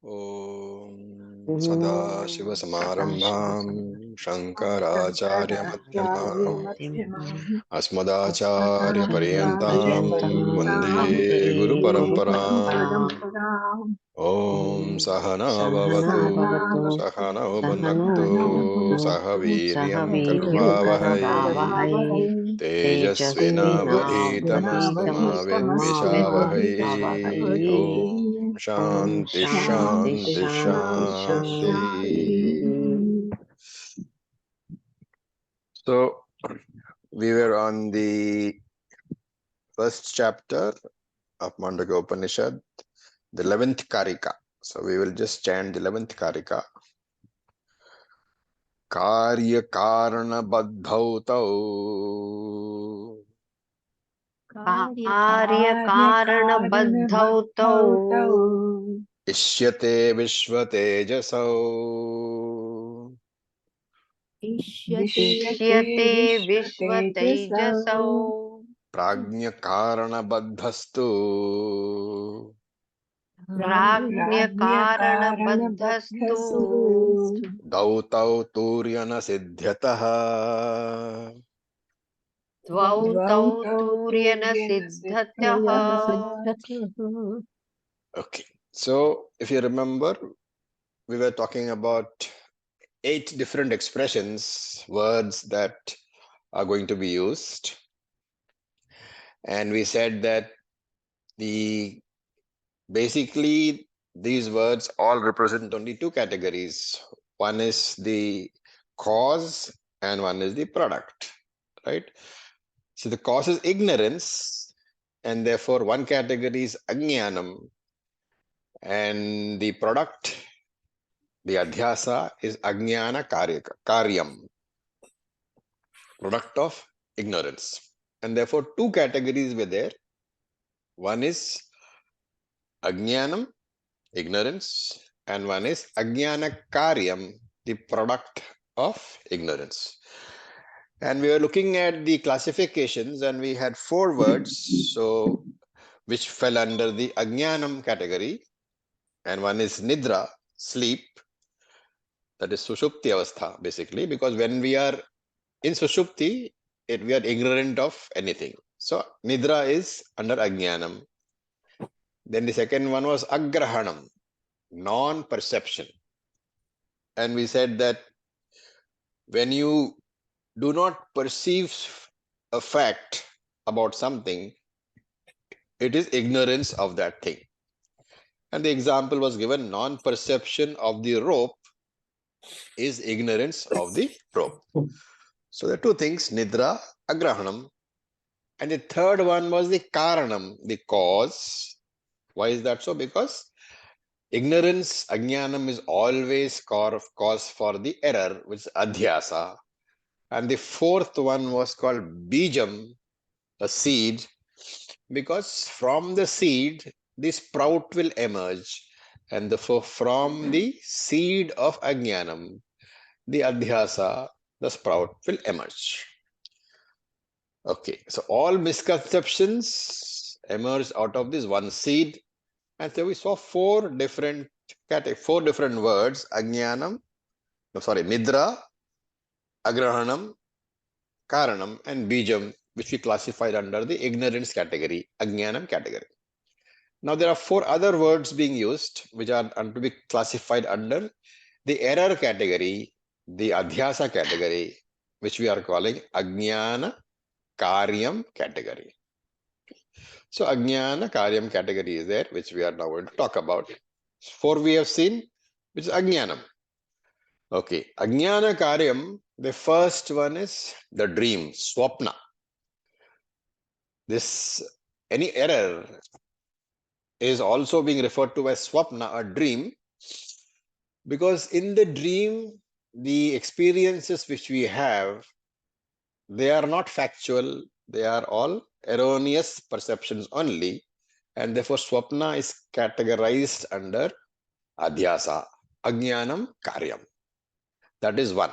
Om Sadashivasamarambham Shankaracharyamadhyamam Asmadacharyaparyantam Vande Guru Paramparam. Om Sahana Bhavatu Sahana Bhunaktu Sahaviryam Karvavahai Tejasvinavadhitamastu ma vidvishavahai. Om Shanti Shanti Shanti. So we were on the first chapter of Mandukya Upanishad, the 11th Karika. So we will just chant the 11th Karika. Karya Karana Baddhautau कार्यकारणबद्धौ तौ Ishyate Vishvatejasau इष्यते विश्वतेजसौ Prajna Karana Baddhastu प्राज्ञकारणबद्धस्तु Dautau Turyana Siddhyataha. द्वौ तौ तूर्यन सिद्धतः Okay, so if you remember, we were talking about 8 different expressions, words that are going to be used. And we said that basically these words all represent only 2 categories. One is the cause and one is the product, right? So the cause is ignorance, and therefore one category is ajnanam, and the product, the adhyasa, is ajnana karyam, product of ignorance. And therefore 2 categories were there. One is ajnanam, ignorance, and one is ajnana karyam, the product of ignorance. And we were looking at the classifications, and we had 4 words, so which fell under the ajnanam category, and one is nidra, sleep, that is sushupti avastha basically, because when we are in sushupti, we are ignorant of anything. So nidra is under ajnanam. Then the second one was agrahanam, non-perception. And we said that when you do not perceive a fact about something, it is ignorance of that thing. And the example was given, non-perception of the rope is ignorance of the rope. So there are 2 things, nidra, agrahanam. And the third one was the karanam, the cause. Why is that so? Because ignorance, ajnanam, is always cause for the error, which is adhyasa. And the fourth one was called bijam, a seed, because from the seed, the sprout will emerge. And therefore, from the seed of ajnanam, the adhyasa, the sprout will emerge. Okay, so all misconceptions emerge out of this one seed. And so we saw 4 different words, nidra, agrahanam, karanam, and bijam, which we classified under the ignorance category, ajnanam category. Now there are 4 other words being used, which are to be classified under the error category, the adhyasa category, which we are calling ajnana karyam category. So ajnana karyam category is there, which we are now going to talk about. 4 we have seen, which is ajnanam. Okay, ajnana karyam, the first one is the dream, swapna. Any error is also being referred to as swapna, a dream, because in the dream, the experiences which we have, they are not factual, they are all erroneous perceptions only, and therefore swapna is categorized under adhyasa, ajnanam karyam. That is one.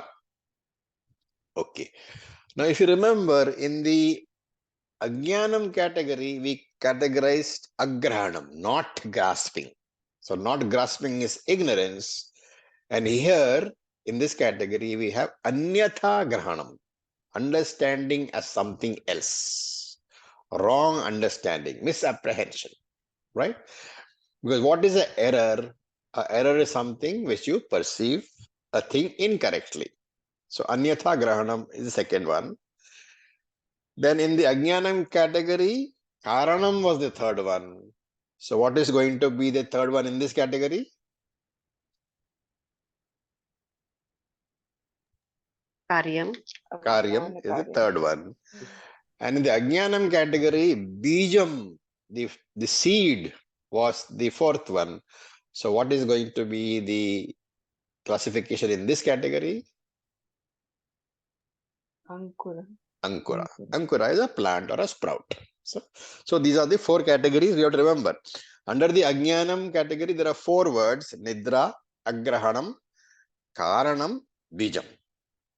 Okay. Now, if you remember, in the ajnanam category, we categorized agrahanam, not grasping. So not grasping is ignorance. And here in this category we have anyatha grahanam, understanding as something else, wrong understanding, misapprehension, right? Because what is an error? An error is something which you perceive a thing incorrectly. So anyatha grahanam is the second one. Then in the ajnanam category, karanam was the third one. So what is going to be the third one in this category? Karyam. Karyam is the third one. And in the ajnanam category, bijam, the seed, was the fourth one. So what is going to be the classification in this category? Ankura. Ankura. Ankura is a plant or a sprout. So these are the four categories we have to remember. Under the Ajnanam category, there are four words: Nidra, Agrahanam, Karanam, Bijam.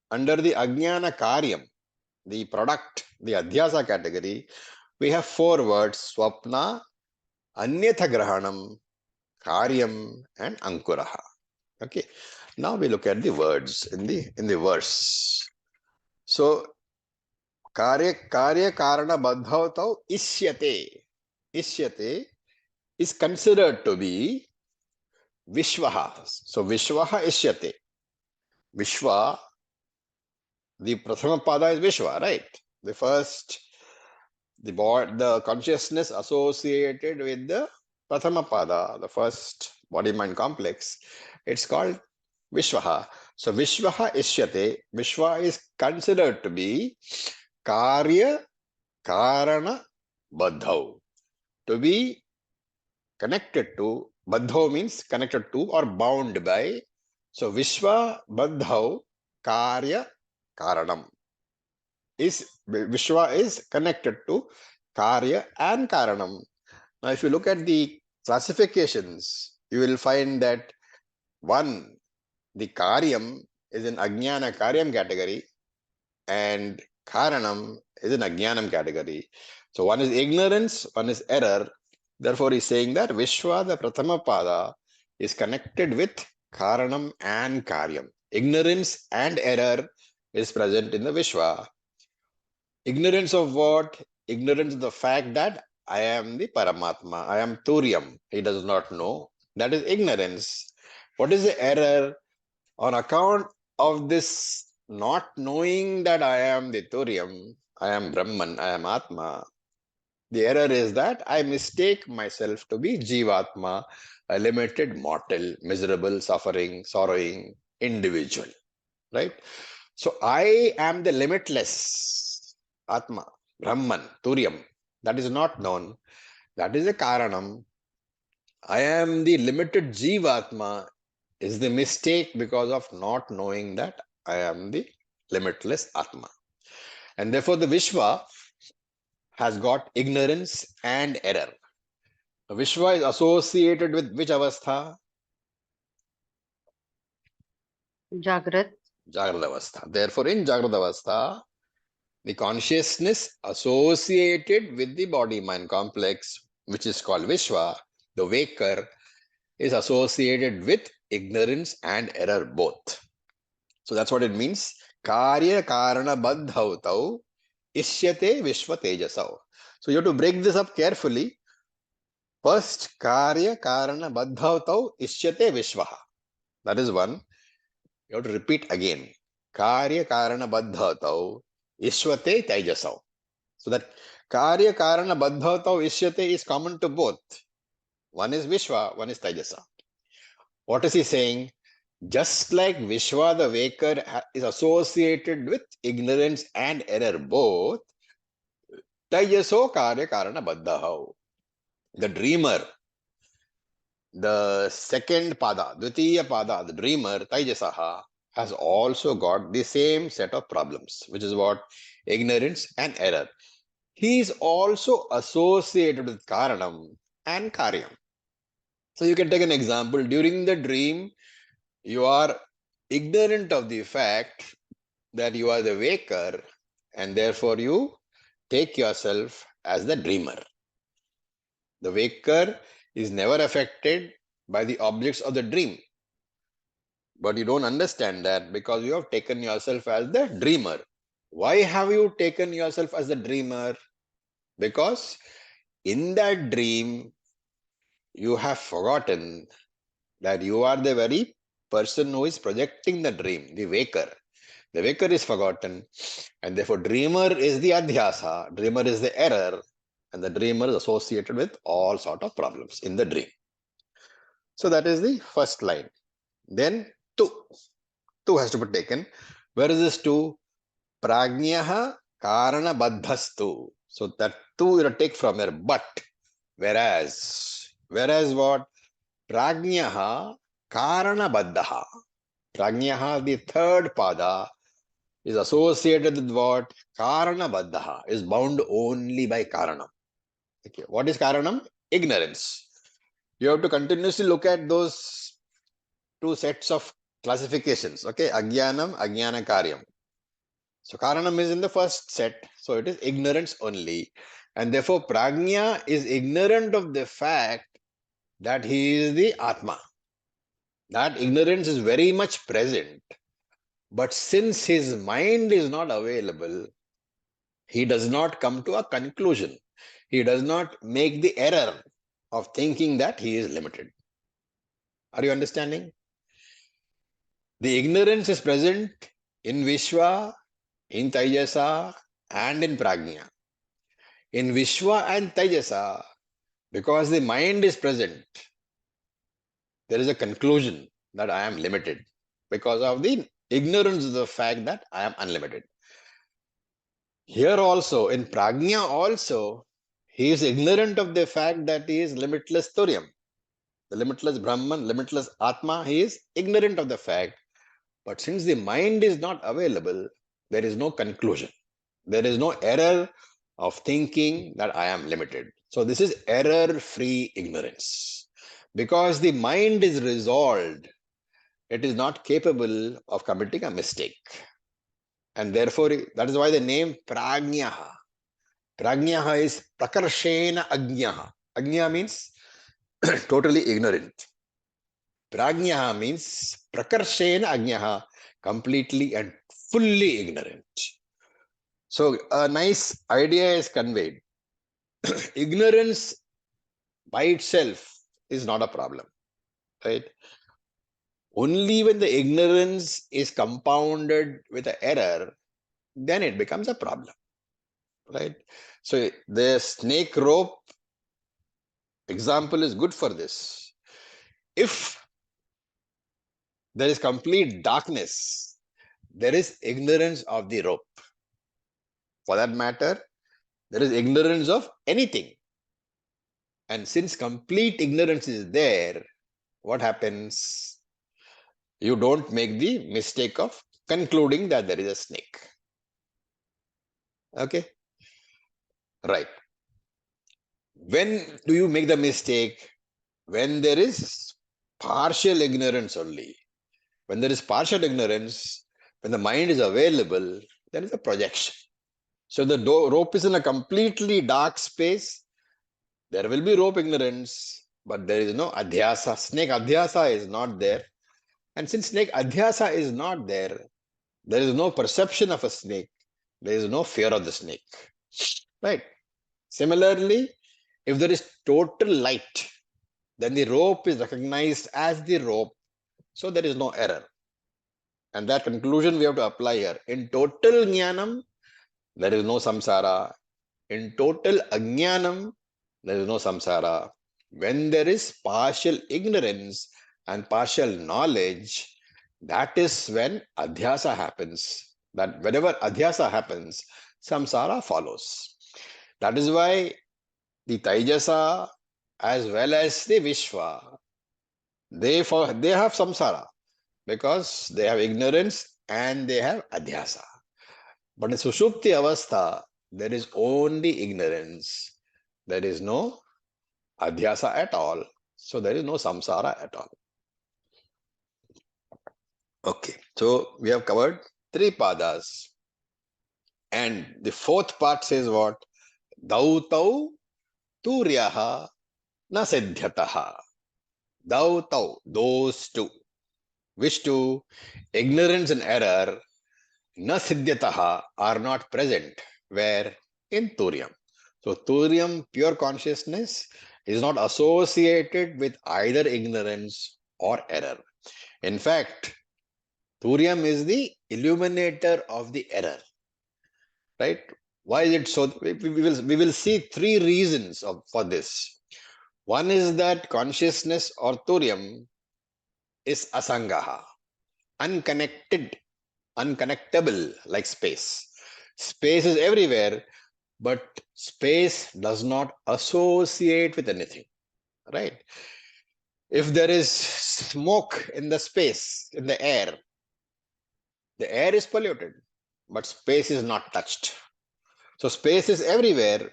Under the Ajnana Karyam, the product, the Adhyasa category, we have four words: Swapna, Anyatha Grahanam, Karyam, and Ankuraha. Okay. Now we look at the words in the verse. So कार्य कार्य कारण बद्धवतौ इष्यते is considered to be vishwaha. So vishwaha ishyate. Vishwa, the prathama pada is vishwa, right? The first, the consciousness associated with the prathama pada, the first body mind complex, it's called vishwaha. So vishwaha ishyate. Vishwa is considered to be karya karana baddhau, to be connected to. Baddhau means connected to or bound by. So Vishwa Baddhau Karya Karanam is Vishwa is connected to Karya and Karanam. Now if you look at the classifications, you will find that one, the Karyam is in Ajnana Karyam category and Karanam is in Ajnanam category. So one is ignorance, one is error. Therefore, he's saying that Vishwa, the Prathama Pada, is connected with Karanam and Karyam. Ignorance and error is present in the Vishwa. Ignorance of what? Ignorance of the fact that I am the Paramatma, I am Turyam. He does not know. That is ignorance. What is the error? On account of this not knowing that I am the Turyam, I am Brahman, I am Atma, the error is that I mistake myself to be Jivatma, a limited mortal, miserable, suffering, sorrowing individual. Right? So I am the limitless Atma, Brahman, Turyam. That is not known. That is a Karanam. I am the limited Jivatma is the mistake because of not knowing that I am the limitless Atma. And therefore the Vishwa has got ignorance and error. Vishwa is associated with which avastha? Jagrat. Jagrada avastha. Therefore, in Jagrada avastha, the consciousness associated with the body-mind complex, which is called Vishwa, the waker, is associated with ignorance and error both. So that's what it means. Karya karana baddhautau ishyate vishwa tejasau. So you have to break this up carefully. First, karya karana baddhautau ishyate vishwaha. That is one. You have to repeat again. Karya karana baddhautau ishyate tejasau. So that karya karana baddhautau ishyate is common to both. One is Vishwa, one is Tejasa. What is he saying? Just like Vishwa, the waker, is associated with ignorance and error both, Tejaso karya karana baddhau. The dreamer, the second pada, Dvitiya pada, the dreamer, Tejasaha, has also got the same set of problems, which is what? Ignorance and error. He is also associated with Karanam and Karyam. So you can take an example. During the dream, you are ignorant of the fact that you are the waker, and therefore you take yourself as the dreamer. The waker is never affected by the objects of the dream. But you don't understand that because you have taken yourself as the dreamer. Why have you taken yourself as the dreamer? Because in that dream, you have forgotten that you are the very person who is projecting the dream, the waker. The waker is forgotten, and therefore dreamer is the adhyasa, dreamer is the error, and the dreamer is associated with all sort of problems in the dream. So that is the first line. Then tu has to be taken. Where is this tu? Prajnaha karana baddhastu. So that tu you take from here. But whereas what? Prajnaha karana baddha. Prajnaha, the third pada, is associated with what? Karana baddha, is bound only by karanam. Okay. What is karanam? Ignorance. You have to continuously look at those two sets of classifications. Okay, Ajnanam, Ajnana Karyam. So Karanam is in the first set, so it is ignorance only. And therefore Prajna is ignorant of the fact that he is the Atma. That ignorance is very much present. But since his mind is not available, he does not come to a conclusion. He does not make the error of thinking that he is limited. Are you understanding? The ignorance is present in Vishwa, in Taijasa, and in Prajna. In Vishwa and Taijasa, because the mind is present, there is a conclusion that I am limited because of the ignorance of the fact that I am unlimited. Here also, in Prajna also, he is ignorant of the fact that he is limitless Turyam, the limitless Brahman, limitless Atma. He is ignorant of the fact. But since the mind is not available, there is no conclusion. There is no error of thinking that I am limited. So this is error-free ignorance. Because the mind is resolved, it is not capable of committing a mistake. And therefore, that is why the name Prajnaha. Prajnaha is Prakarshena Ajnaha. Ajna means totally ignorant. Prajnaha means Prakarshena Ajnaha, completely and fully ignorant. So a nice idea is conveyed. Ignorance by itself is not a problem, right? Only when the ignorance is compounded with an error, then it becomes a problem, right? So the snake rope example is good for this. If there is complete darkness, there is ignorance of the rope. For that matter, there is ignorance of anything. And since complete ignorance is there, what happens? You don't make the mistake of concluding that there is a snake. Okay? Right. When do you make the mistake? When there is partial ignorance only. When there is partial ignorance, when the mind is available, there is a projection. So the rope is in a completely dark space. There will be rope ignorance, but there is no adhyasa. Snake adhyasa is not there. And since snake adhyasa is not there, there is no perception of a snake. There is no fear of the snake. Right? Similarly, if there is total light, then the rope is recognized as the rope. So there is no error. And that conclusion we have to apply here. In total jnanam, there is no samsara. In total ajnanam, there is no samsara. When there is partial ignorance and partial knowledge, that is when adhyasa happens. That whenever adhyasa happens, samsara follows. That is why the Taijasa as well as the Vishwa, they have samsara because they have ignorance and they have adhyasa. But in Sushupti Avastha, there is only ignorance. There is no adhyasa at all. So there is no samsara at all. Okay, so we have covered three padas. And the fourth part says what? Dautau turyaha na siddhyataha. thou, thou, those two. Which two? Ignorance and error, na siddhyataha, are not present. Where? In Turiam. So Turiam, pure consciousness, is not associated with either ignorance or error. In fact, Turiam is the illuminator of the error. Right? Why is it so? We will see three reasons for this. One is that consciousness or Turiam is asangaha, unconnected, unconnectable like space. Space is everywhere, but space does not associate with anything, right? If there is smoke in the space, in the air is polluted, but space is not touched. So space is everywhere,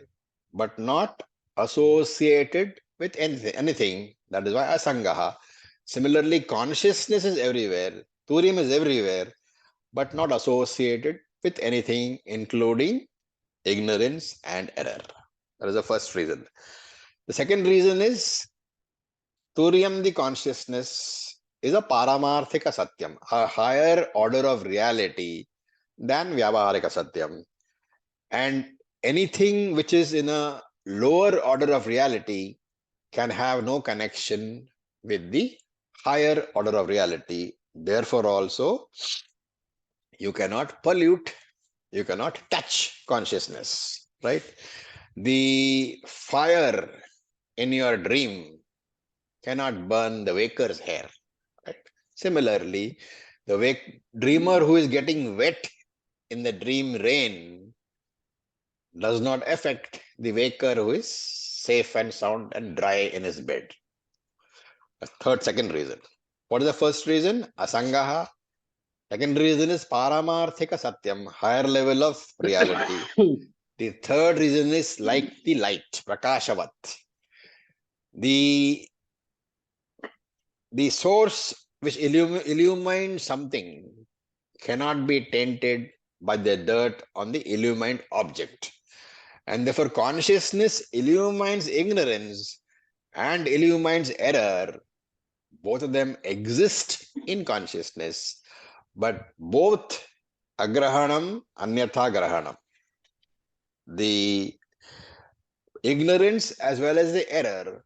but not associated with anything. That is why asangaha. Similarly, consciousness is everywhere, Turiam is everywhere, but not associated with anything, including ignorance and error. That is the first reason. The second reason is Turiam, the consciousness, is a paramarthika satyam, a higher order of reality than vyavaharika satyam. And anything which is in a lower order of reality can have no connection with the higher order of reality. Therefore, also, you cannot pollute, you cannot touch consciousness, right? The fire in your dream cannot burn the waker's hair, right? Similarly, the dreamer who is getting wet in the dream rain does not affect the waker who is safe and sound and dry in his bed. Second reason. What is the first reason? Asangaha. Second reason is paramarthika satyam, higher level of reality. The third reason is like the light, prakashavat. The source which illumines something cannot be tainted by the dirt on the illumined object. And therefore, consciousness illumines ignorance and illumines error. Both of them exist in consciousness, but both agrahanam, anyatha grahanam. The ignorance as well as the error,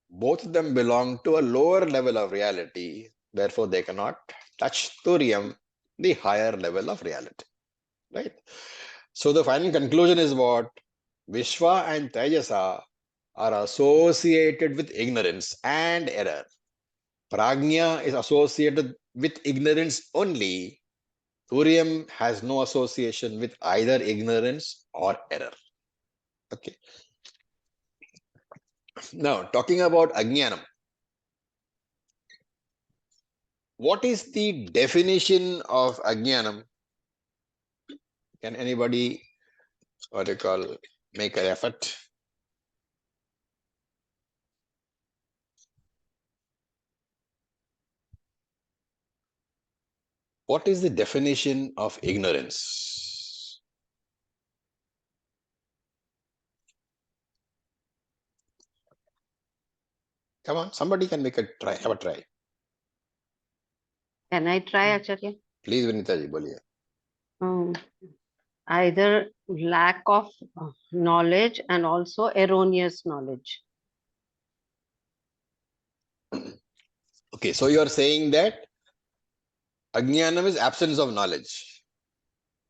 both of them belong to a lower level of reality. Therefore, they cannot touch Turiam, the higher level of reality. Right? So the final conclusion is what? Vishwa and Tejasa are associated with ignorance and error. Prajna is associated with ignorance only. Turiam has no association with either ignorance or error. Okay. Now, talking about Ajnanam. What is the definition of Ajnanam? Can anybody, what do you call, make an effort? What is the definition of ignorance? Come on, somebody can make a try. Have a try. Can I try, Acharya? Please, Vinita ji, boliye. Um, Either lack of knowledge and also erroneous knowledge. Okay, so you are saying that Ajnanam is absence of knowledge.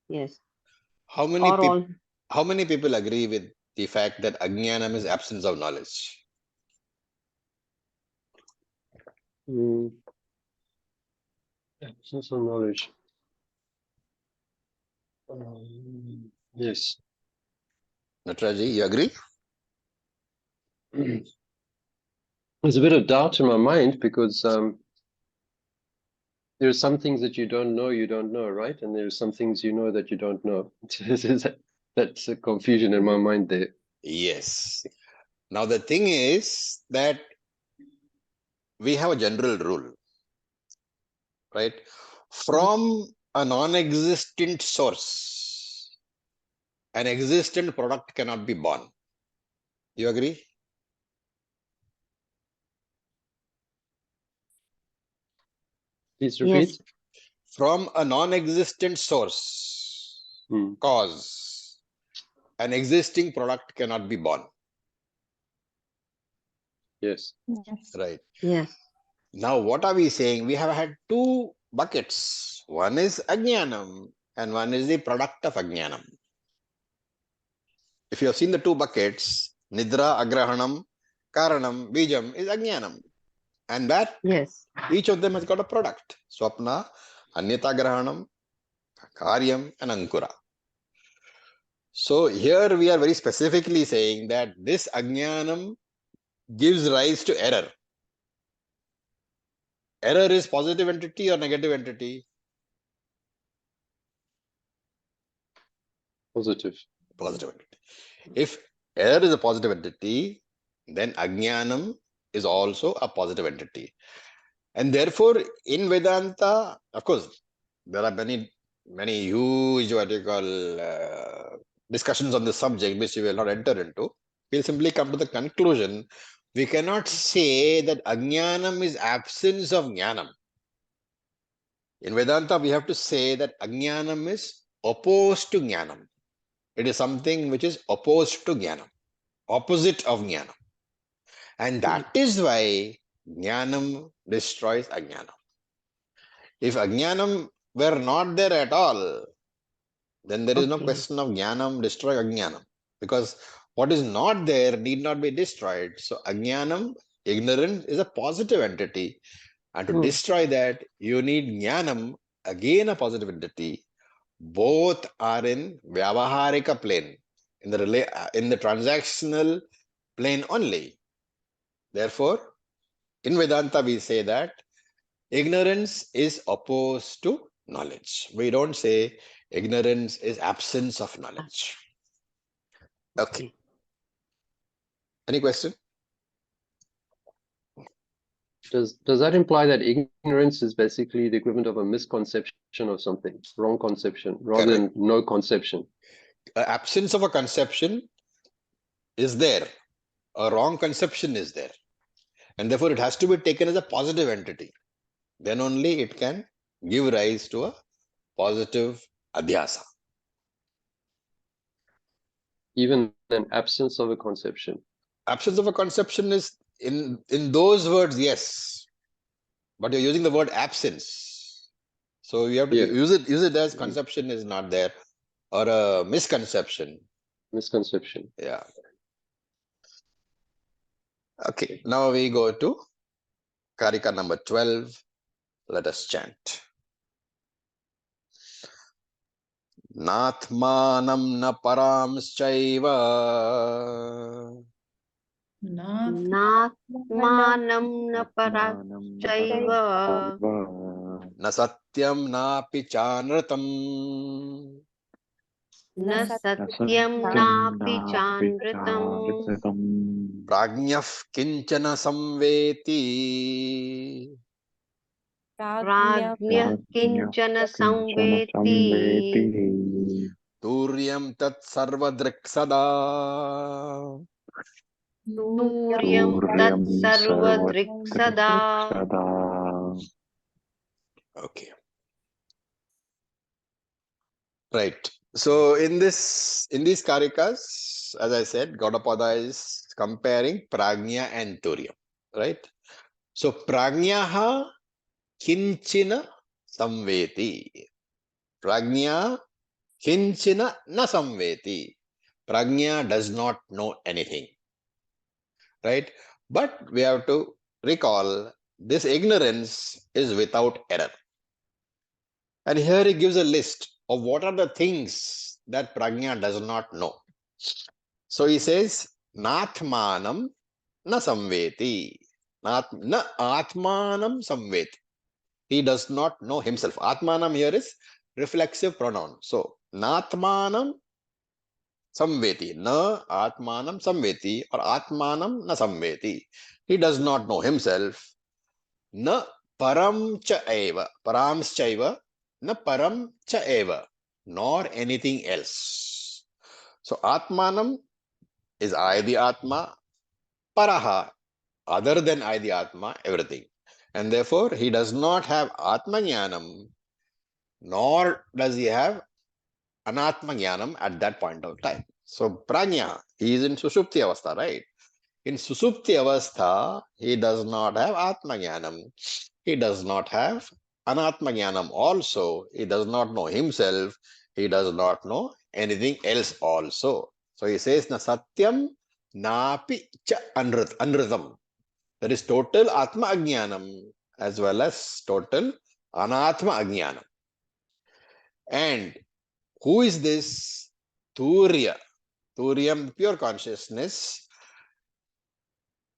Yes. How many Or people? all. How many people agree with the fact that Ajnanam is absence of knowledge? Absence of knowledge. Yes. Natraji, you agree? There's a bit of doubt in my mind because there are some things that you don't know, right? And there are some things you know that you don't know. That's a confusion in my mind there. Yes. Now the thing is that we have a general rule, right? From a non-existent source, an existent product cannot be born. You agree? Please Yes. repeat. From a non-existent source, cause, an existing product cannot be born. Yes. Yes. Right. Yes. Now, what are we saying? We have had two buckets. One is Ajnanam and one is the product of Ajnanam. If you have seen the two buckets, Nidra, Agrahanam, Karanam, Bijam is Ajnanam. And that Yes. each of them has got a product. Swapna, Anyata Grahanam, Karyam, and Ankura. So here we are very specifically saying that this Ajnanam gives rise to error. Error is positive entity or negative entity? Positive. Positive entity. If error is a positive entity, then Ajnanam is also a positive entity. And therefore, in Vedanta, of course, there are many huge, what you call, discussions on this subject, which we will not enter into. We'll simply come to the conclusion, we cannot say that Ajnanam is absence of Jnanam. In Vedanta, we have to say that Ajnanam is opposed to Jnanam. It is something which is opposed to Jnanam, opposite of Jnanam. And that is why Jnanam destroys Ajnanam. If Ajnanam were not there at all, then there is no Okay. question of Jnanam destroy Ajnanam. Because what is not there need not be destroyed. So Ajnanam, ignorance, is a positive entity. And to destroy that, you need Jnanam, again a positive entity. Both are in Vyavaharika plane, in the transactional plane only. Therefore, in Vedanta, we say that ignorance is opposed to knowledge. We don't say ignorance is absence of knowledge. Okay. Any question? Does that imply that ignorance is basically the equivalent of a misconception of something, wrong conception, rather than no conception? Absence of a conception is there. A wrong conception is there. And therefore, it has to be taken as a positive entity. Then only it can give rise to a positive adhyasa. Even an absence of a conception. Absence of a conception is, in those words, yes. But you're using the word absence. So you have to use it as conception is not there, or a misconception. Misconception. Yeah. Okay, now we go to Karika number 12. Let us chant. Natmanam na paramschaiva Natmanam na parachaiva na satyam napi chanratam na satyam napi chanritam prajñah kinchana samveti prajñah kinchana samveti turyam tat sarvadrik sada. Turyam tat sarvadrik sada. Okay. Right. So in these Kaarikas, as I said, Gaudapada is comparing Prajna and Turyam. Right. So Prajnaha kinchina samveti. Prajna kinchina na samveti. Prajna does not know anything. Right. But we have to recall this ignorance is without error. And here he gives a list of what are the things that Prajna does not know. So he says, Natmanam na samveti. Na atmanam samveti. He does not know himself. Atmanam here is reflexive pronoun. So, Natmanam samveti. Na atmanam samveti or atmanam na samveti. He does not know himself. Na param cha eva. Params cha eva. Na param cha eva. Nor anything else. So, Atmanam is I the Atma. Paraha, other than I the Atma, everything. And therefore, he does not have Atma Jnanam, nor does he have Anatma Jnanam at that point of time. So, Prajna, he is in Sushupti Avastha, right? In Susupti Avastha, he does not have Atma Jnanam. He does not have Anatma Jnanam also. He does not know himself. He does not know anything else also. So he says, Na Satyam Napi Cha Anritam. There is total Atma Ajnanam as well as total Anatma Ajnanam. And who is this? Turya. Turyam, pure consciousness.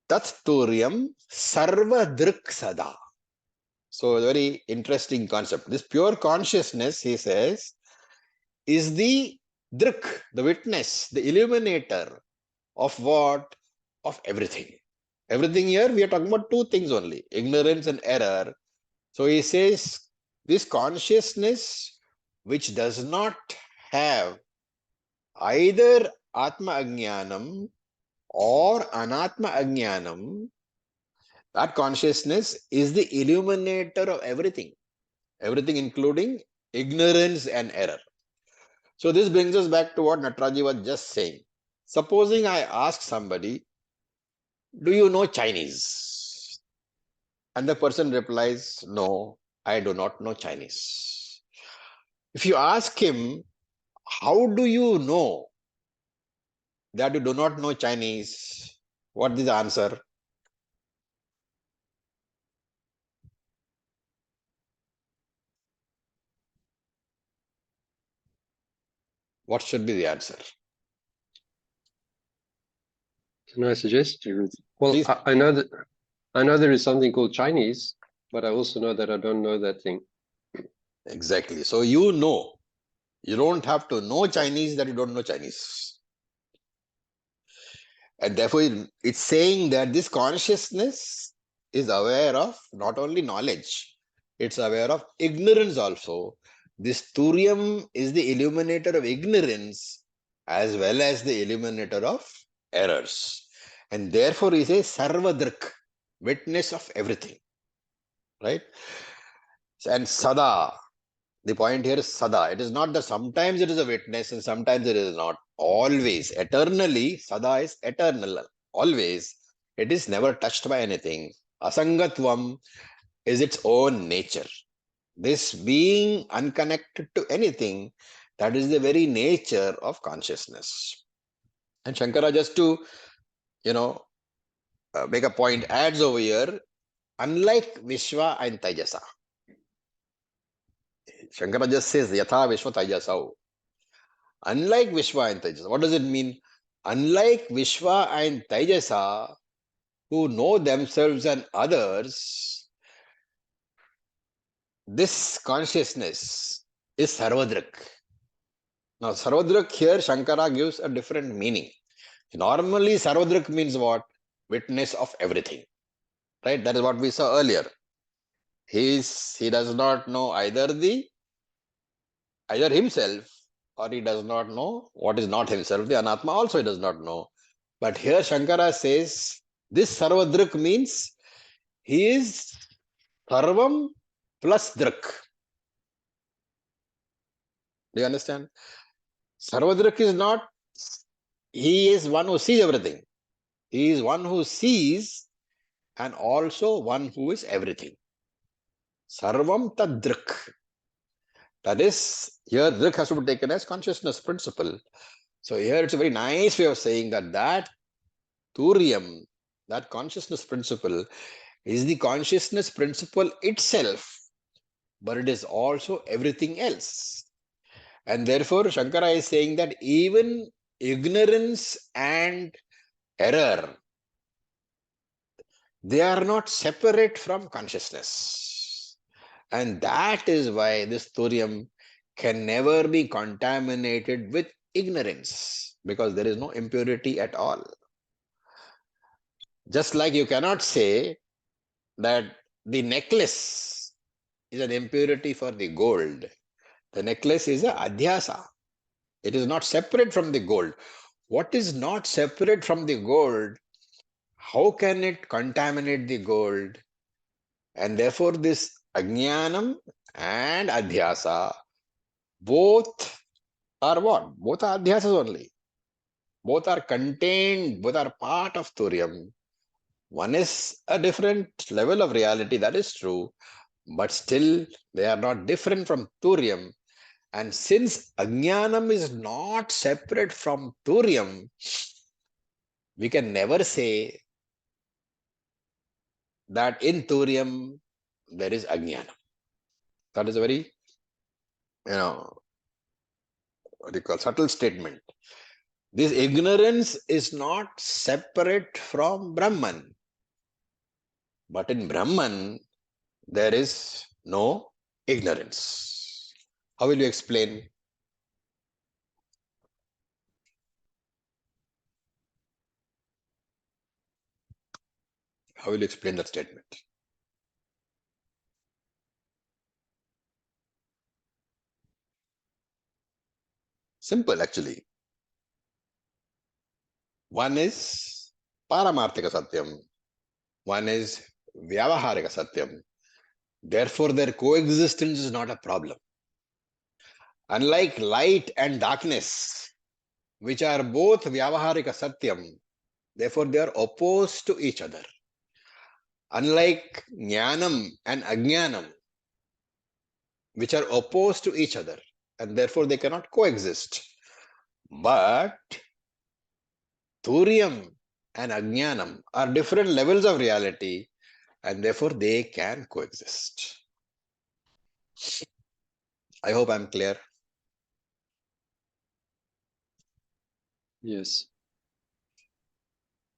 Tat Turyam Sarva Drik Sada. So, a very interesting concept. This pure consciousness, he says, is the drik, the witness, the illuminator of what? Of everything. Everything here, we are talking about two things only, ignorance and error. So, he says, this consciousness which does not have either Atma Ajnanam or Anatma Ajnanam, that consciousness is the illuminator of everything. Everything including ignorance and error. So this brings us back to what Natraji was just saying. Supposing I ask somebody, do you know Chinese? And the person replies, no, I do not know Chinese. If you ask him, how do you know that you do not know Chinese? What is the answer? What should be the answer? Can I suggest? Well, Please. I know that there is something called Chinese, but I also know that I don't know that thing. Exactly. So you know. You don't have to know Chinese that you don't know Chinese. And therefore, it's saying that this consciousness is aware of not only knowledge, it's aware of ignorance also. This Turiam is the illuminator of ignorance as well as the illuminator of errors. And therefore, he says Sarvadrik, witness of everything. Right? And Sada, the point here is Sada. It is not that sometimes it is a witness and sometimes it is not. Always, eternally, Sada is eternal. Always. It is never touched by anything. Asangatvam is its own nature. This being unconnected to anything, that is the very nature of consciousness. And Shankara, just to, make a point, adds over here, unlike Vishwa and Tajasa. Shankara just says, Yatha Vishwa Tajasau. Unlike Vishwa and Tajasa. What does it mean? Unlike Vishwa and Tajasa, who know themselves and others, this consciousness is Sarvadrik. Now, Sarvadrik here, Shankara gives a different meaning. Normally, Sarvadrik means what? Witness of everything. Right? That is what we saw earlier. He does not know either himself, or he does not know what is not himself. The Anatma also he does not know. But here Shankara says this Sarvadrik means he is Sarvam plus Drik. Do you understand? Sarvadrik is not, he is one who sees everything. He is one who sees and also one who is everything. Sarvam Tadrik. That is, here Drik has to be taken as consciousness principle. So here it's a very nice way of saying that Turiam, that consciousness principle, is the consciousness principle itself, but it is also everything else. And therefore, Shankara is saying that even ignorance and error, they are not separate from consciousness. And that is why this Turiam can never be contaminated with ignorance, because there is no impurity at all. Just like you cannot say that the necklace is an impurity for the gold. The necklace is a adhyasa. It is not separate from the gold. What is not separate from the gold? How can it contaminate the gold? And therefore this Ajnanam and Adhyasa, both are what? Both are Adhyasas only. Both are contained, both are part of Turiam. One is a different level of reality, that is true, but still they are not different from Turiam. And since Ajnanam is not separate from Turiam, we can never say that in Turiam there is Ajnanam. That is a very, what do you call, subtle statement. This ignorance is not separate from Brahman. But in Brahman, there is no ignorance. How will you explain? How will you explain that statement? Simple, actually. One is Paramarthika Satyam. One is Vyavaharika Satyam. Therefore, their coexistence is not a problem. Unlike light and darkness, which are both Vyavaharika Satyam, therefore they are opposed to each other. Unlike Jnanam and Ajnanam, which are opposed to each other, and therefore they cannot coexist. But Turiam and Ajnanam are different levels of reality, and therefore they can coexist. I hope I'm clear. Yes.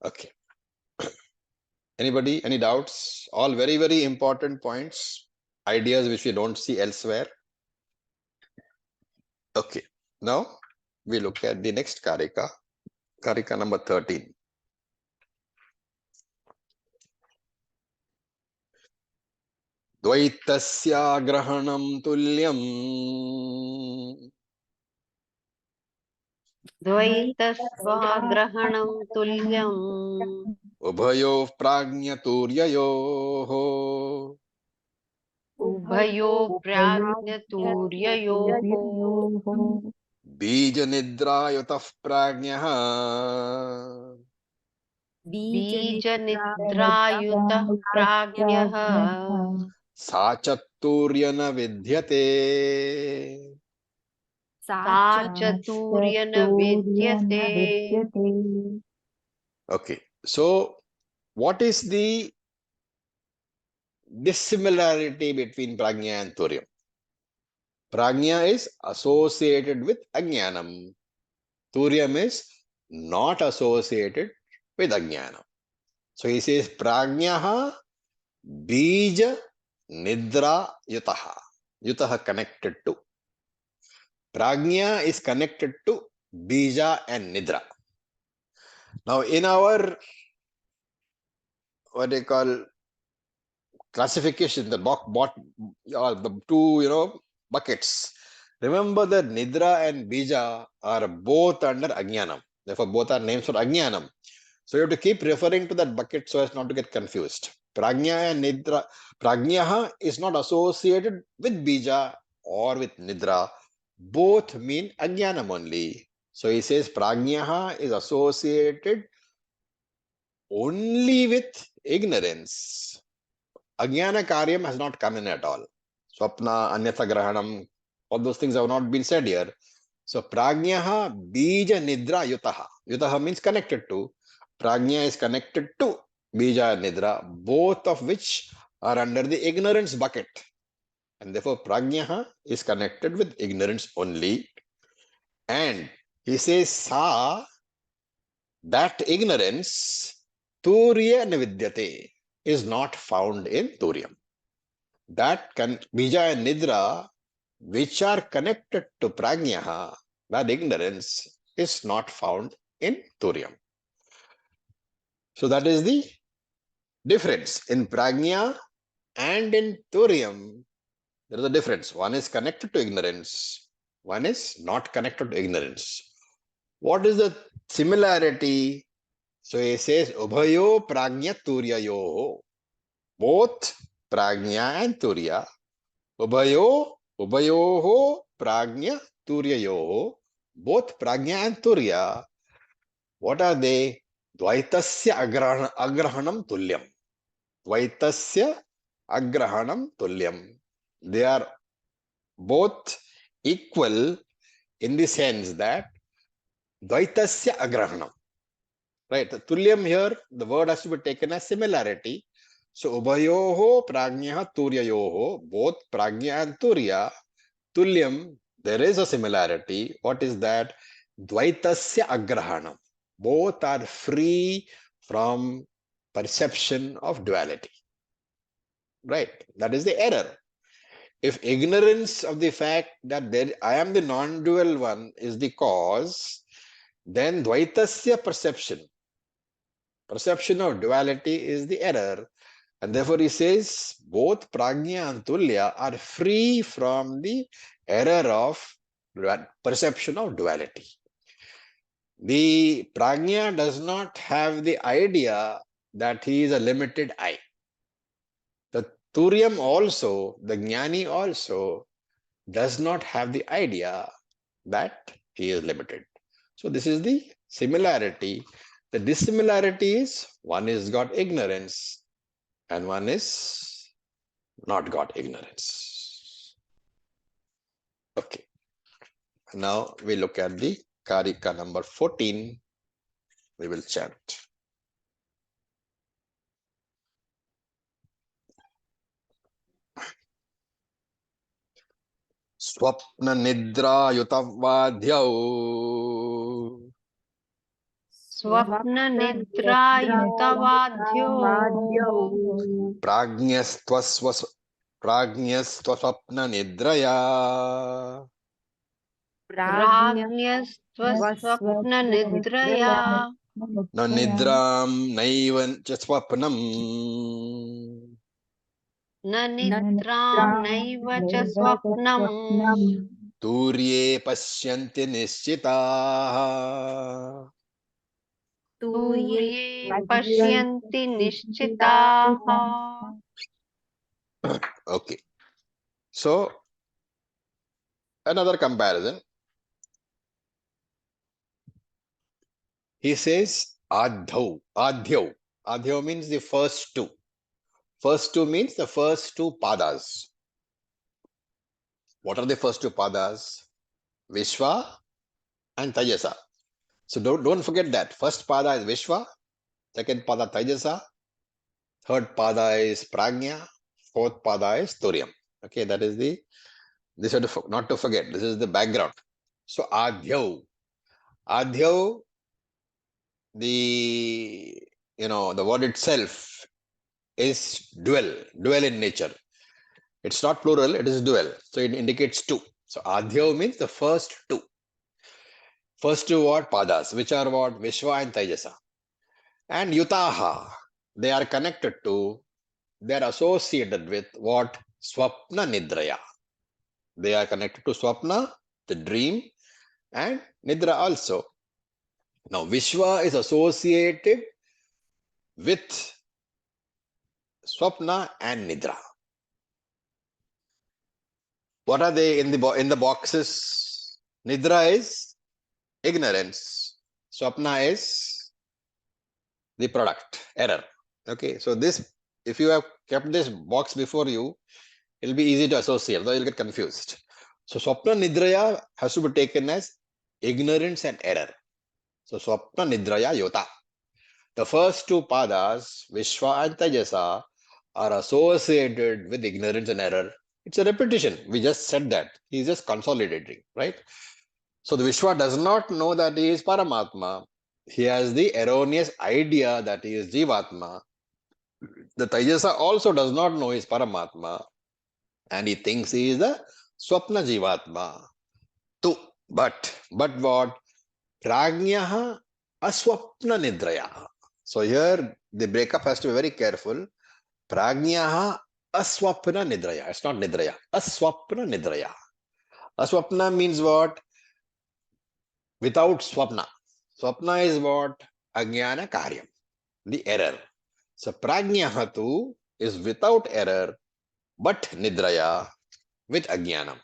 Okay. Anybody, any doubts? All very, very important points, ideas which we don't see elsewhere. Okay. Now we look at the next Karika, Karika number 13. Dvaittasya tulyam द्वैतस्वाग्रहणं तुल्यम् ubhayoh prajñatурyayoh उभयो प्राज्ञतुर्ययोः bija nidrayutah prajñah बीजनिद्रायुतः प्राज्ञः sachaturya vidyate. सा चतुर्यन विद्यते. Okay, so what is the dissimilarity between prajna and turyam? Prajna is associated with ajnanam. Turyam is not associated with ajnanam. So he says prajnaha bija nidra yutaha. Yutaha connected to. Prajna is connected to bija and nidra. Now in our, what they call, classification, the two, buckets. Remember that nidra and bija are both under ajnanam. Therefore, both are names for ajnanam. So you have to keep referring to that bucket so as not to get confused. Prajna and nidra. Prajnaha is not associated with bija or with nidra. Both mean ajnanam only. So he says prajnaha is associated only with ignorance. Ajnana karyam has not come in at all. Swapna, anyatha grahanam, all those things have not been said here. So prajnaha bija nidra yutaha. Yutaha means connected to. Prajna is connected to bija nidra, both of which are under the ignorance bucket. And therefore prajnaha is connected with ignorance only. And he says sa, that ignorance, turya nividyate, is not found in turyam. That bija and nidra, which are connected to prajnaha, that ignorance is not found in turyam. So that is the difference in prajna and in turyam. There is a difference. One is connected to ignorance, one is not connected to ignorance. What is the similarity? So he says ubhayo prajna turyayo. Both prajna and turiya. Ubayoho prajna turiyayoho. Both prajna and turiya. What are they? Dvaitasya agrahanam tulyam. Dvaitasya agrahanam tulyam. They are both equal in the sense that Dvaitasya agrahanam. Right. The tulyam here, the word has to be taken as similarity. So Ubayoho prajna turyayoho, both prajna and turya, tulyam, there is a similarity. What is that? Dvaitasya agrahanam. Both are free from perception of duality. Right. That is the error. If ignorance of the fact that I am the non-dual one is the cause, then Dvaitasya perception of duality is the error. And therefore he says both prajna and tulya are free from the error of perception of duality. The prajna does not have the idea that he is a limited I. The turyam also, the jnani also, does not have the idea that he is limited. So this is the similarity. The dissimilarity is one is got ignorance and one is not got ignorance. Okay. Now we look at the Karika number 14. We will chant. Swapna nidra yutavadhyau Swapna nidra yutavadhyo. prajnastvaswapna nidraya Prajnastvasvapna nidraya. na nidram naivan cha swapnam Na nidram naiva cha swapnam. turye pashyanti nischitaha. Turye pashyanti nishchitaha. Okay. So, another comparison. He says adhyau. Adhyau. Adhyau means the first two. First two means the first two padas. What are the first two padas? Vishwa and Tajasa. So don't forget that. First pada is Vishwa, second pada Tajasa, third pada is Prajna, fourth pada is Turyam. Okay, that is the, this is not to forget. This is the background. So Adhyau. Adhyau, the word itself is dual in nature. It's not plural, it is dual. So it indicates two. So Adhyau means the first two. First two what? Padas, which are what? Vishwa and Tajasa. And Yutaha, they are connected to, they are associated with what? Swapna Nidraya. They are connected to Swapna, the dream, and Nidra also. Now, Vishwa is associated with Swapna and Nidra. What are they in the boxes? Nidra is ignorance. Swapna is the product, error. Okay, so this, if you have kept this box before you, it will be easy to associate, though you'll get confused. So Swapna Nidraya has to be taken as ignorance and error. So Swapna Nidraya Yota. The first two padas, Vishwa and Tajasa, are associated with ignorance and error. It's a repetition. We just said that. He's just consolidating, right? So the Vishwa does not know that he is Paramatma. He has the erroneous idea that he is Jivatma. The Tajasa also does not know he is Paramatma. And he thinks he is the Swapna Jivatma. But what? Prajnaha aswapna nidraya. So here the breakup has to be very careful. Prajnaha aswapna nidraya. It's not nidraya. Aswapna nidraya. Aswapna means what? Without swapna. Swapna is what? Ajnana karyam. The error. So prajnaha tu is without error. but nidraya with ajnanam.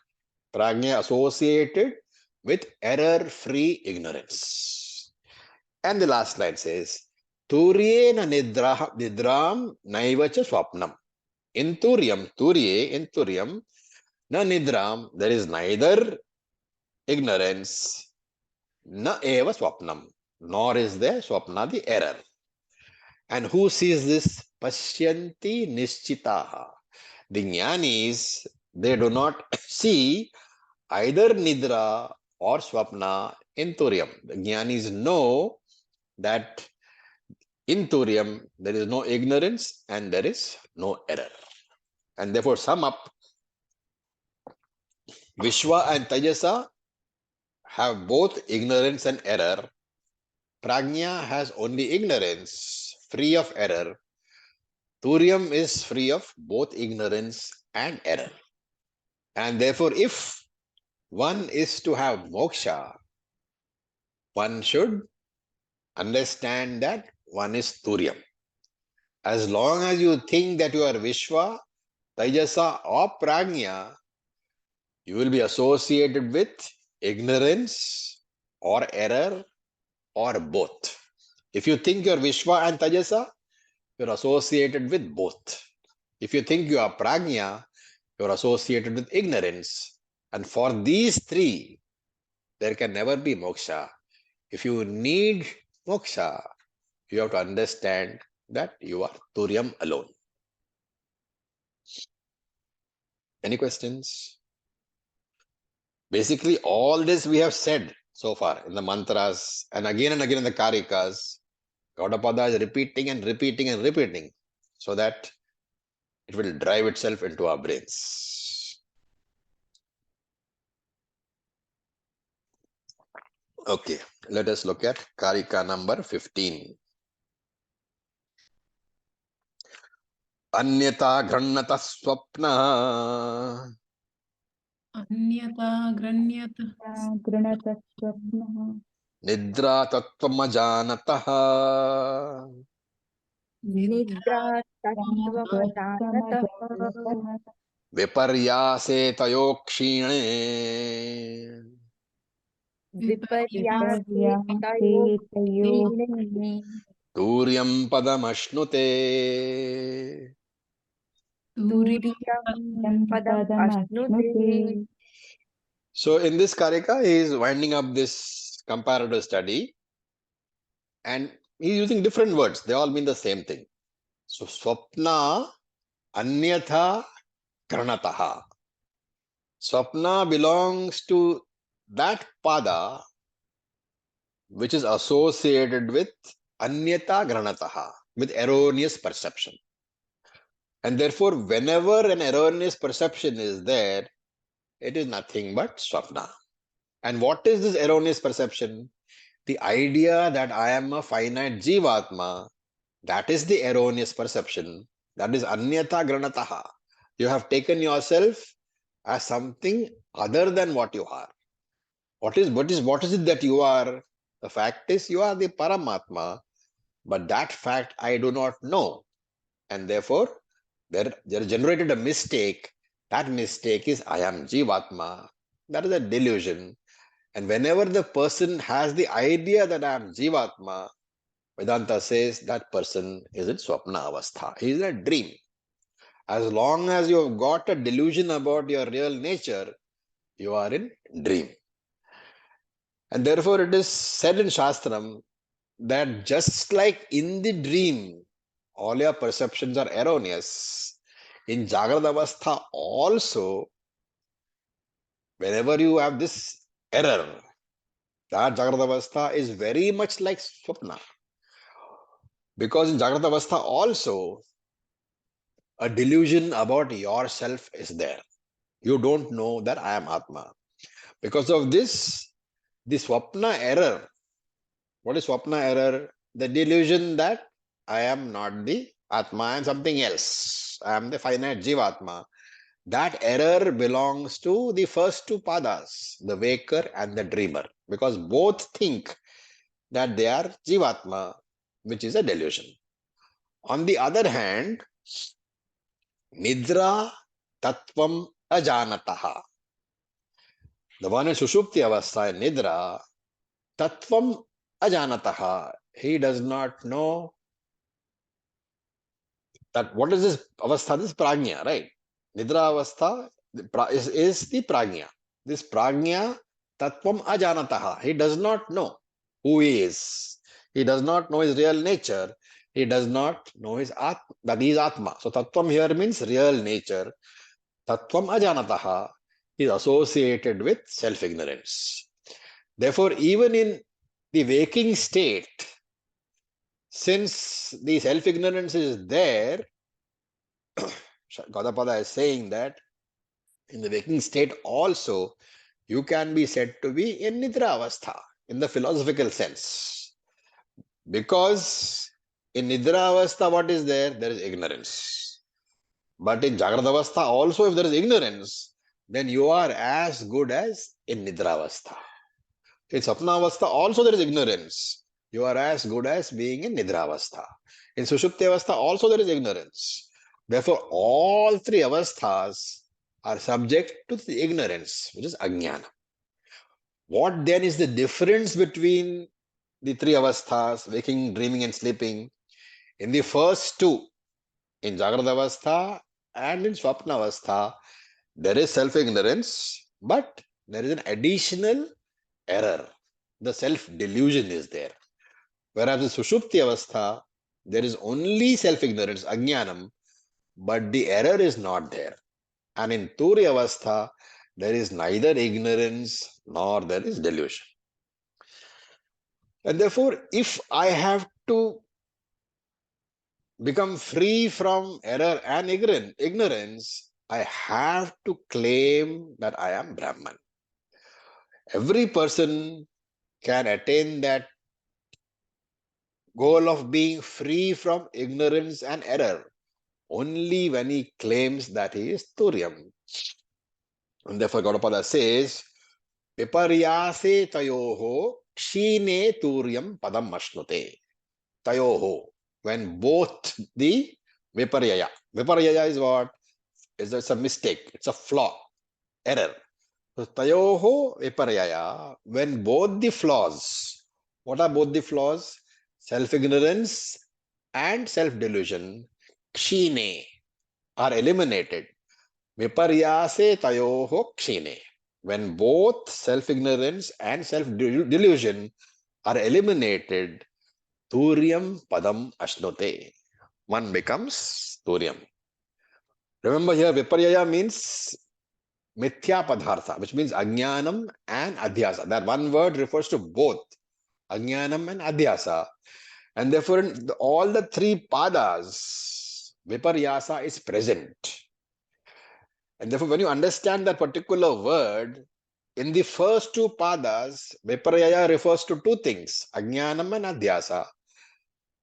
Prajna associated with error-free ignorance. And the last line says, Turyena nidram naivacha swapnam. In Turyam, na nidram, there is neither ignorance, na eva swapnam, nor is there swapna, the error. And who sees this? Pashyanti nischitaha. The jnanis, they do not see either nidra or swapna in Turyam. The jnanis know that in Turyam there is no ignorance and there is no error. And therefore, sum up, Vishwa and Tajasa have both ignorance and error. Prajna has only ignorance, free of error. Turyam is free of both ignorance and error. And therefore, if one is to have moksha, one should understand that one is Turyam. As long as you think that you are Vishwa, Tajasa or Prajna, you will be associated with ignorance or error or both. If you think you are Vishwa and Tajasa, you are associated with both. If you think you are Prajna, you are associated with ignorance. And for these three, there can never be moksha. If you need moksha, you have to understand that you are Turyam alone. Any questions? Basically, all this we have said so far in the mantras and again in the Kaarikas. Gaudapada is repeating and repeating and repeating so that it will drive itself into our brains. Okay, let us look at Kaarika number 15. Anyata ghrannata swapna. Anyata granyata granata swapna Nidra tattvajanatah. nidra tattvajanatah Viparyase tayokshine. viparyase tayoksine Turyam padamashnute. turiyam padam asnute. So in this Kaarika, he is winding up this comparative study and he is using different words. They all mean the same thing. So swapna anyatha karnataha. Swapna belongs to that pada which is associated with anyata granataha, with erroneous perception. And therefore, whenever an erroneous perception is there, it is nothing but swapna. And what is this erroneous perception? The idea that I am a finite jivatma, that is the erroneous perception. That is anyata granataha. You have taken yourself as something other than what you are. What is it that you are? The fact is you are the Paramatma, but that fact I do not know. And therefore, there generated a mistake. That mistake is I am Jivatma. That is a delusion. And whenever the person has the idea that I am Jivatma, Vedanta says that person is in Swapna Avastha. He is in a dream. As long as you have got a delusion about your real nature, you are in dream. And therefore it is said in Shastram that just like in the dream, all your perceptions are erroneous. In Jagrata Avastha also, whenever you have this error, that Jagrata Avastha is very much like Swapna. Because in Jagrata Avastha also, a delusion about yourself is there. You don't know that I am Atma. Because of this, the Swapna error. What is Swapna error? The delusion that I am not the Atma, I am something else. I am the finite Jivatma. That error belongs to the first two padas, the waker and the dreamer, because both think that they are Jivatma, which is a delusion. On the other hand, Nidra Tattvam ajanataha. The one in Sushupti Avastha, in Nidra, Tattvam ajanataha. He does not know that what is this Avastha? This Prajna, right? Nidra Avastha is the Prajna. This Prajna, Tattvam ajanataha. He does not know who he is. He does not know his real nature. He does not know his Atma, that he is Atma. So Tattvam here means real nature. Tattvam ajanataha is associated with self-ignorance. Therefore, even in the waking state, since the self-ignorance is there, Gaudapada is saying that in the waking state also, you can be said to be in Nidra Avastha, in the philosophical sense. Because in Nidra Avastha, what is there? There is ignorance. But in Jagrata Avastha also, if there is ignorance, then you are as good as in Nidra Avastha. In Sapna Avastha also there is ignorance. You are as good as being in Nidra Avastha. In Sushupti Avastha also there is ignorance. Therefore, all three avasthas are subject to the ignorance, which is Ajnana. What then is the difference between the three avasthas, waking, dreaming and sleeping? In the first two, in Jagrata Avastha and in Swapna Avastha, there is self-ignorance, but there is an additional error. The self-delusion is there. Whereas in Sushupti Avastha, there is only self-ignorance, Ajnanam, but the error is not there. And in Turiya Avastha, there is neither ignorance nor there is delusion. And therefore, if I have to become free from error and ignorance, I have to claim that I am Brahman. Every person can attain that goal of being free from ignorance and error only when he claims that he is Turyam. And therefore, Gaudapada says, Viparyase tayoho kshine Turyam padam ashnute. Tayoho, when both the Viparyaya. Viparyaya is what? It's a mistake, it's a flaw, error. So, tayoho Viparyaya, when both the flaws, what are both the flaws? Self-ignorance and self-delusion, kshine, are eliminated. Viparyase tayoho kshine. When both self-ignorance and self-delusion are eliminated, Turyam padam ashnote. One becomes Turyam. Remember here, Viparyaya means Mithya Padhartha, which means Ajnanam and Adhyasa. That one word refers to both Ajnanam and Adhyasa. And therefore, in all the three padas, Viparyasa is present. And therefore, when you understand that particular word, in the first two padas, Viparyaya refers to two things, Ajnanam and Adhyasa.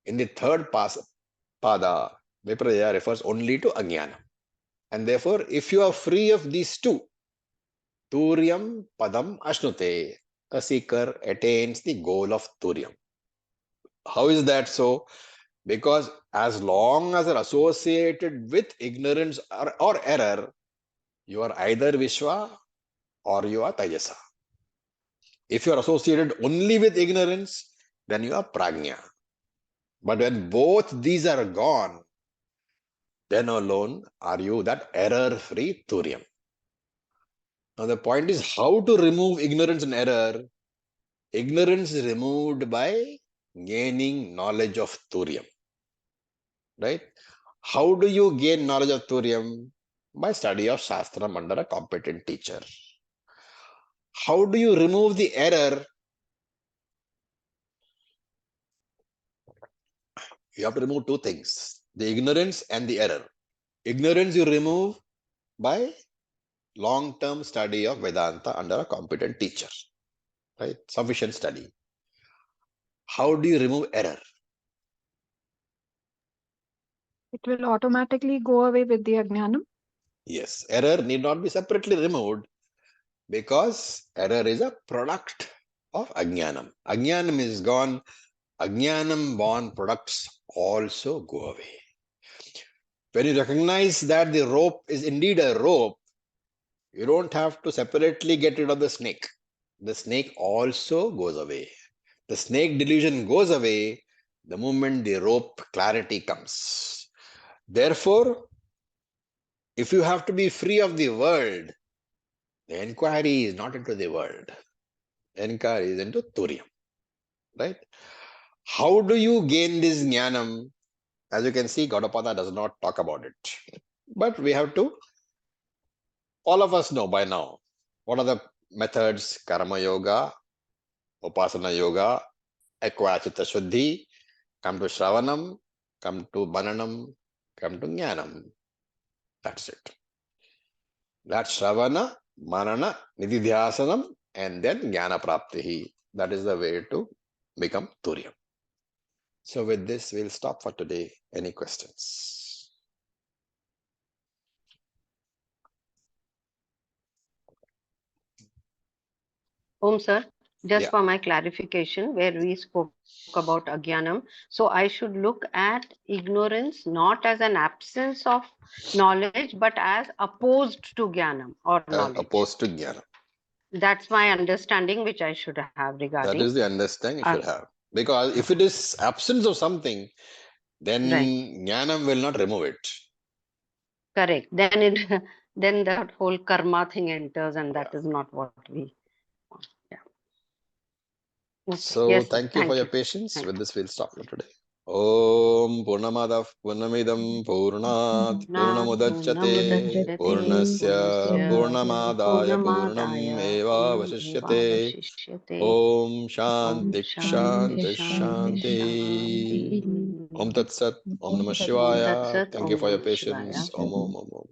In the third pada, Viparyaya refers only to Ajnanam. And therefore, if you are free of these two, Turyam padam ashnute, a seeker attains the goal of Turyam. How is that so? Because as long as you are associated with ignorance or error, you are either Vishwa or you are Tajasa. If you are associated only with ignorance, then you are Prajna. But when both these are gone, then alone are you that error-free Turyam. Now the point is how to remove ignorance and error. Ignorance is removed by gaining knowledge of Turyam. Right? How do you gain knowledge of Turyam? By study of Shastram under a competent teacher. How do you remove the error? You have to remove two things, the ignorance and the error. Ignorance you remove by long-term study of Vedanta under a competent teacher, right? Sufficient study. How do you remove error? It will automatically go away with the Ajnanam. Yes, error need not be separately removed because error is a product of Ajnanam. Ajnanam is gone, Ajnanam born products also go away. When you recognize that the rope is indeed a rope, you don't have to separately get rid of the snake. The snake also goes away. The snake delusion goes away the moment the rope clarity comes. Therefore, if you have to be free of the world, the inquiry is not into the world. The inquiry is into Turiya. Right? How do you gain this jnanam? As you can see, Gaudapada does not talk about it. But we have to, all of us know by now, what are the methods? Karma yoga, upasana yoga, ekvachita shuddhi, come to shravanam, come to mananam, come to jnanam. That's it. That's shravana, manana, nididhyasanam, and then jnana praptihi. That is the way to become Turiya. So with this, we'll stop for today. Any questions? Om sir, just Yeah. for my clarification, where we spoke about agyanam, so I should look at ignorance not as an absence of knowledge, but as opposed to jnanam or As knowledge. opposed to jnana. That's my understanding, which I should have That regarding. is the understanding you should Uh, have. Because if it is absence of something, then Right. jnanam will not remove it. Correct. Then it, then that whole karma thing enters, and that is not what we want. Yeah. Okay. So Yes, sir. thank you for your patience. Thank With you. this, we'll stop for today. Om Purnamadav Purnamidam Purnat Purnamudachyate Purnasya Purnamadaya Purnam Eva Vasishyate Om Shanti Shanti Shanti Om Tat Sat Om Namah Shivaya. Thank you for your patience. Om Om Om Om.